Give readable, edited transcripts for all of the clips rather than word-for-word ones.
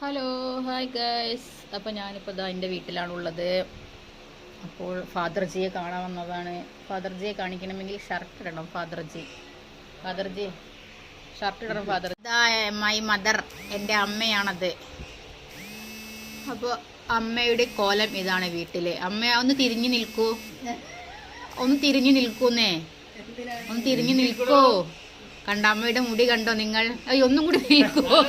Hello hi guys. അപ്പോൾ ഞാനിപ്പോൾ ഇതാ എൻ്റെ വീട്ടിലാണുള്ളത്. അപ്പോൾ ഫാദർജിയെ കാണാൻ വന്നതാണ്. ഫാദർജിയെ കാണിക്കണമെങ്കിൽ ഷർട്ട് ഇടണം. ഫാദർജി ഷർട്ട് ഇടണം. ഫാദർ ഇതാ മൈ മദർ, എൻ്റെ അമ്മയാണത്. അപ്പോൾ അമ്മയുടെ കോലം ഇതാണ് വീട്ടിൽ. അമ്മ ഒന്ന് തിരിഞ്ഞു നിൽക്കൂ, ഒന്ന് തിരിഞ്ഞു നിൽക്കൂന്നേ, ഒന്ന് തിരിഞ്ഞു നിൽക്കൂ. കണ്ട അമ്മയുടെ മുടി കണ്ടോ നിങ്ങൾ? അയ്യോ ഒന്നും കൂടി നിൽക്കുമോ?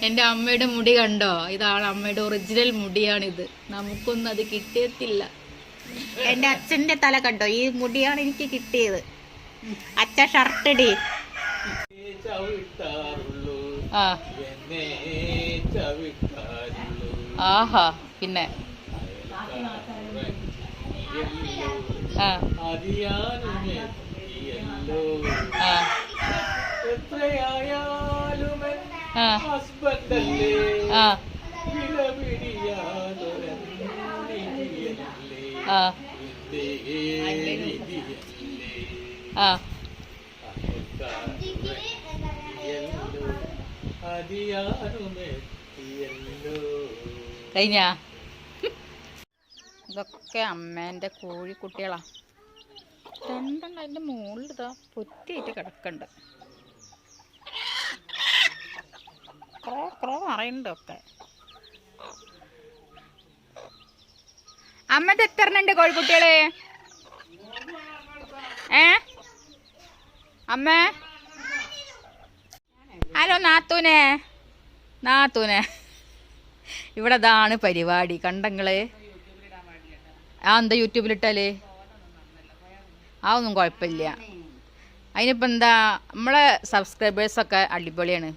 എൻ്റെ അമ്മയുടെ മുടി കണ്ടോ? ഇതാണ് അമ്മയുടെ ഒറിജിനൽ മുടിയാണിത്. നമുക്കൊന്നും അത് കിട്ടിയത്തില്ല. എൻ്റെ അച്ഛൻ്റെ തല കണ്ടോ? ഈ മുടിയാണ് എനിക്ക് കിട്ടിയത്. അച്ഛ ഷർട്ടിടി. ആഹാ പിന്നെ കഴിഞ്ഞ ഇതൊക്കെ അമ്മേൻ്റെ കോഴിക്കുട്ടികളാ. രണ്ടെണ്ണം അതിൻ്റെ മുകളിൽ ഇതാ പൊറ്റിയായിട്ട് കിടക്കണ്ട്. ക്രോ അറിയണ്ട് ഒക്കെ. അമ്മത് എത്ര ഉണ്ട് കോഴിക്കുട്ടികള്? അമ്മ ഹലോ നാത്തൂനെ ഇവിടെ ഇതാണ് പരിപാടി. കണ്ടങ്ങള് എന്താ യൂട്യൂബിലിട്ടാല് അതൊന്നും കുഴപ്പമില്ല. അതിനിപ്പോൾ എന്താ, നമ്മളെ സബ്സ്ക്രൈബേഴ്സൊക്കെ അടിപൊളിയാണ്.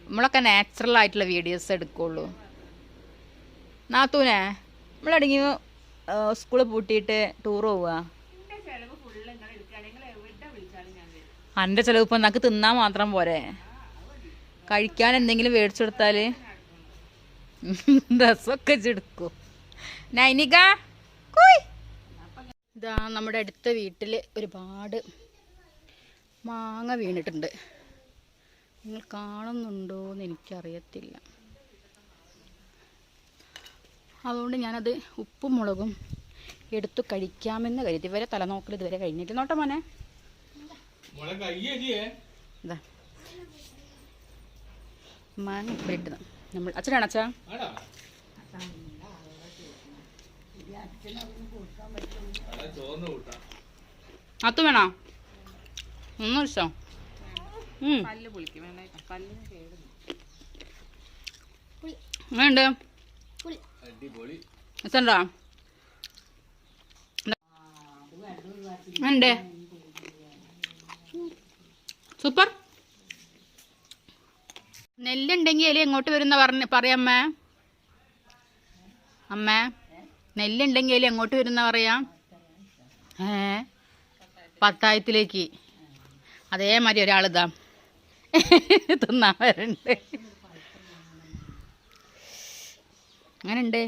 നമ്മളൊക്കെ നാച്ചുറൽ ആയിട്ടുള്ള വീഡിയോസ് എടുക്കുള്ളൂ. നാത്തൂനെ നമ്മളടങ്ങി സ്കൂള് പൂട്ടിയിട്ട് ടൂർ പോവുക. എൻ്റെ ചിലവ് ഇപ്പം നമുക്ക് തിന്നാൻ മാത്രം പോരെ, കഴിക്കാൻ എന്തെങ്കിലും മേടിച്ചെടുത്താൽ ഡ്രസ്സൊക്കെ ചെടുക്കും. നൈനിക ഇതാ നമ്മുടെ അടുത്ത വീട്ടിൽ ഒരുപാട് മാങ്ങ വീണിട്ടുണ്ട്. നിങ്ങൾ കാണുന്നുണ്ടോ എന്ന് എനിക്കറിയത്തില്ല. അതുകൊണ്ട് ഞാനത് ഉപ്പും മുളകും എടുത്തു കഴിക്കാമെന്ന് കരുതി. ഇവരെ തലനോക്കൽ ഇതുവരെ കഴിഞ്ഞില്ല. നോട്ടെ മോനെ, ഇതാ മാങ്ങ ഉപ്പിലിട്ട് നമ്മൾ അച്ഛനാണ് അച്ഛാ. അത്തു വേണോ? ഒന്നും ഇഷ്ടം വേണ്ട അച്ഛണ്ടാ ഉണ്ട്. സൂപ്പർ. നെല്ലുണ്ടെങ്കിൽ എലി എങ്ങോട്ട് വരുന്ന പറയാമ്മേ? അമ്മേ നെല്ലുണ്ടെങ്കിൽ എലി എങ്ങോട്ട് വരുന്ന പറയാം? പത്തായത്തിലേക്ക്. അതേമാതിരി ഒരാളിതാ തിന്നാൻ വരണ്ട്. അങ്ങനെയുണ്ട്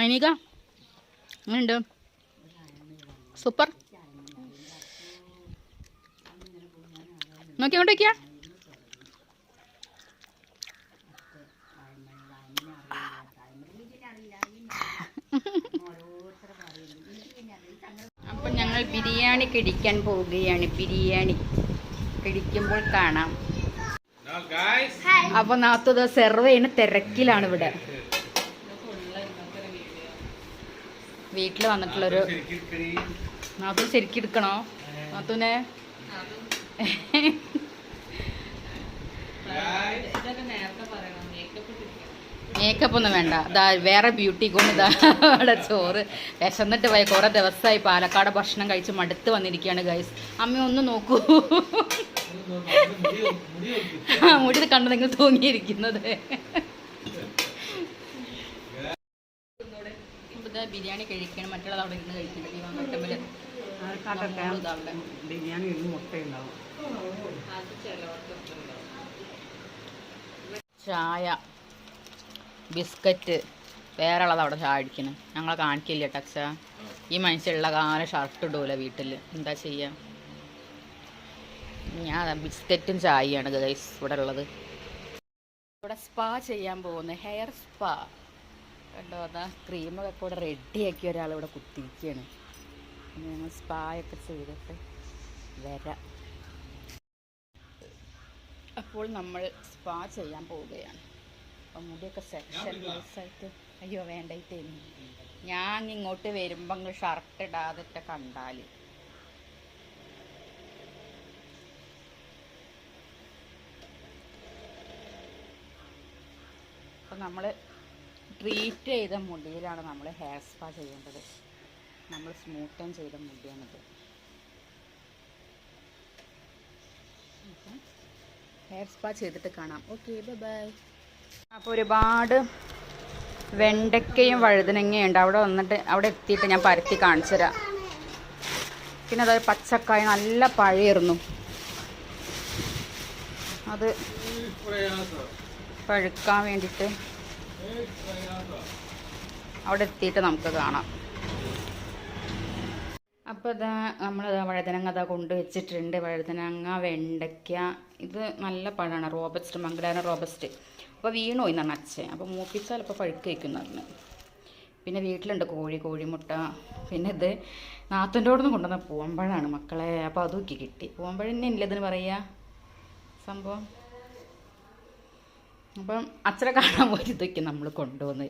അനീക, അങ്ങനെയുണ്ട്. സൂപ്പർ. നോക്കി അങ്ങോട്ട് വയ്ക്കുക. അപ്പം ഞങ്ങൾ ബിരിയാണി കഴിക്കാൻ പോവുകയാണ്. ബിരിയാണി കഴിക്കുമ്പോൾ കാണാം. അപ്പൊ നാത്തത് സെർവ് ചെയ്യുന്ന തിരക്കിലാണ് ഇവിടെ. വീട്ടിൽ വന്നിട്ടുള്ളൊരു നാത്തു ശരിക്കും എടുക്കണോ നാത്തൂനെ? മേക്കപ്പ് ഒന്നും വേണ്ട. ഇതാ വേറെ ബ്യൂട്ടി കൊണ്ട് ഇതാ അവിടെ ചോറ്. വിശന്നിട്ട് പോയ കുറെ ദിവസമായി പാലക്കാട് ഭക്ഷണം കഴിച്ച് മടുത്ത് വന്നിരിക്കുകയാണ് ഗൈസ്. അമ്മ ഒന്ന് നോക്കൂ, മുടി കണ്ടു നിങ്ങൾ തൂങ്ങിയിരിക്കുന്നത്. ബിരിയാണി കഴിക്കണം, മറ്റുള്ളത് അവിടെ ഇരുന്ന് കഴിക്കുന്നുണ്ട്. ചായ, ബിസ്ക്കറ്റ്, വേറെ ഉള്ളത് അവിടെ ചായ അടിക്കണം. ഞങ്ങളെ കാണിക്കില്ല ടക്സ. ഈ മനുഷ്യനുള്ള കാലം ഷർട്ട് ഇടൂല വീട്ടിൽ, എന്താ ചെയ്യാ? ഞാൻ ബിസ്ക്കറ്റും ചായയാണ് ഗൈസ് ഇവിടെ ഉള്ളത്. ഇവിടെ സ്പാ ചെയ്യാൻ പോകുന്നത്, ഹെയർ സ്പാ. കണ്ടോ, അതാ ക്രീമൊക്കെ ഇവിടെ റെഡിയാക്കി ഒരാളിവിടെ കുത്തിയിരിക്കുകയാണ്. ഞങ്ങൾ സ്പായൊക്കെ ചെയ്തിട്ട് വരാം. അപ്പോൾ നമ്മൾ സ്പാ ചെയ്യാൻ പോവുകയാണ്. അപ്പം മുടിയൊക്കെ സെക്ഷൻ വൈസായിട്ട്, അയ്യോ വേണ്ടായിട്ടേനു, ഞാൻ ഇങ്ങോട്ട് വരുമ്പോൾ അങ്ങ് ഷർട്ട് ഇടാതിട്ട് കണ്ടാൽ. അപ്പം നമ്മൾ ട്രീറ്റ് ചെയ്ത മുടിയിലാണ് നമ്മൾ ഹെയർ സ്പാ ചെയ്യേണ്ടത്. നമ്മൾ സ്മൂത്തൻ ചെയ്ത മുടിയാണിത്. ഹെയർ സ്പാ ചെയ്തിട്ട് കാണാം. Okay, bye. അപ്പോൾ ഒരുപാട് വെണ്ടയ്ക്കയും വഴുതനങ്ങയും ഉണ്ട്. അവിടെ എത്തിയിട്ട് ഞാൻ പരത്തി കാണിച്ചു തരാം. പിന്നെ അതായത് പച്ചക്കായ നല്ല പഴയിരുന്നു, അത് പഴുക്കാൻ വേണ്ടിയിട്ട് അവിടെ എത്തിയിട്ട് നമുക്ക് കാണാം. അപ്പോൾ ഇതാ നമ്മളിതാ വഴുതനങ്ങ അതാ കൊണ്ടുവച്ചിട്ടുണ്ട്. വഴുതനങ്ങ, വെണ്ടയ്ക്ക, ഇത് നല്ല പഴമാണ്, റോബസ്റ്റ്, മംഗലാന റോബസ്റ്റ്. അപ്പോൾ വീണു എന്നാണ് അച്ഛൻ. അപ്പോൾ മൂപ്പിച്ചാൽ ഇപ്പോൾ പഴുക്ക് വയ്ക്കും പറഞ്ഞു. പിന്നെ വീട്ടിലുണ്ട് കോഴിമുട്ട. പിന്നെ ഇത് നാത്തൻ്റെ അവിടെ നിന്ന് കൊണ്ടുവന്ന പൂവമ്പഴമാണ് മക്കളെ. അപ്പോൾ അതൊക്കെ കിട്ടി. പൂവമ്പഴം തന്നെ ഇല്ല ഇതിന് പറയുക സംഭവം. അപ്പം അച്ഛനെ കാണാൻ പോയി ഇതൊക്കെ നമ്മൾ കൊണ്ടുവന്ന്